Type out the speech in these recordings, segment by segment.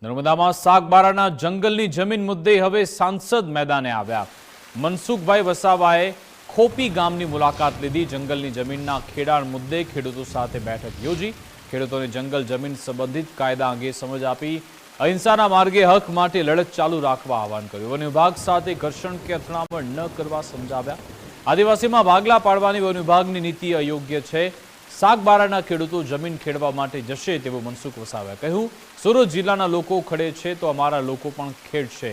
નર્મદામાં સાગબારાના જંગલની જમીન મુદ્દે હવે સાંસદ મેદાને આવ્યા। મનસુખભાઈ વસાવાએ ખોપી ગામની મુલાકાત લીધી। જંગલની જમીનના ખેડાણ મુદ્દે ખેડૂતો સાથે બેઠક યોજી। ખેડૂતોને જંગલ જમીન સંબંધિત કાયદા અંગે સમજ આપી। અહિંસાના માર્ગે હક માટે લડત ચાલુ રાખવા આહવાન કર્યું। વન વિભાગ સાથે ઘર્ષણ કે અથડામણ ન કરવા સમજાવ્યા। આદિવાસીમાં ભાગલા પાડવાની વન વિભાગની નીતિ અયોગ્ય છે। સાગબારાના ખેડૂતો જમીન ખેડવા માટે જશે તેવું મનસુખ વસાવાએ કહ્યું। સુરત જિલ્લાના લોકો ખડે છે તો અમારા લોકો પણ ખેડશે।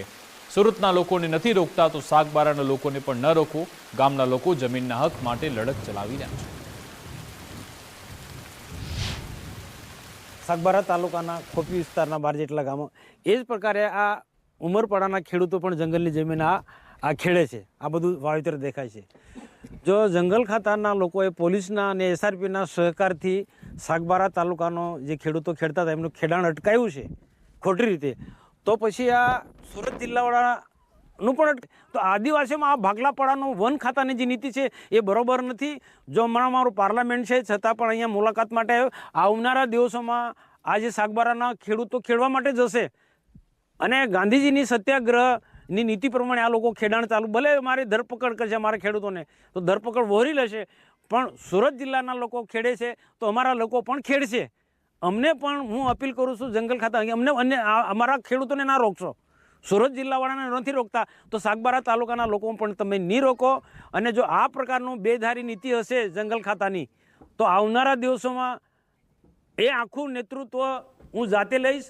સુરતના લોકોને નથી રોકતા તો સાગબારાના લોકોને પણ ન રોકો। ગામના લોકો જમીનના હક માટે લડત ચલાવી રહ્યા છે। સાગબારા તાલુકાના ખોપી વિસ્તારના 12 જેટલા ગામો એ જ પ્રકારે આ ઉમરપાડાના ખેડૂતો પણ જંગલની જમીન આ ખેડે છે। આ બધું વાવેતર દેખાય છે। જો જંગલ ખાતાના લોકોએ પોલીસના અને એસઆરપીના સહકારથી સાગબારા તાલુકાનો જે ખેડૂતો ખેડતા હતા એમનું ખેડાણ અટકાયું છે ખોટી રીતે, તો પછી આ સુરત જિલ્લાવાળાનું પણ તો આદિવાસીમાં આ ભાગલાપાડાનો વન ખાતાની જે નીતિ છે એ બરોબર નથી। જો હમણાં મારું પાર્લામેન્ટ છે છતાં પણ અહીંયા મુલાકાત માટે આવ્યો। આવનારા દિવસોમાં આ જે સાગબારાના ખેડૂતો ખેડવા માટે જશે અને ગાંધીજીની સત્યાગ્રહની નીતિ પ્રમાણે આ લોકો ખેડાણ ચાલુ, ભલે મારી ધરપકડ કરશે અમારા ખેડૂતોને તો ધરપકડ વહોરી લેશે, પણ સુરત જિલ્લાના લોકો ખેડે છે તો અમારા લોકો પણ ખેડશે। અમને પણ હું અપીલ કરું છું જંગલ ખાતા અમને અમારા ખેડૂતોને ના રોકશો। સુરત જિલ્લાવાળાને નથી રોકતા તો સાગબારા તાલુકાના લોકો પણ તમે નહીં રોકો। અને જો આ પ્રકારનું બેધારી નીતિ હશે જંગલ ખાતાની તો આવનારા દિવસોમાં એ આખું નેતૃત્વ હું જાતે લઈશ।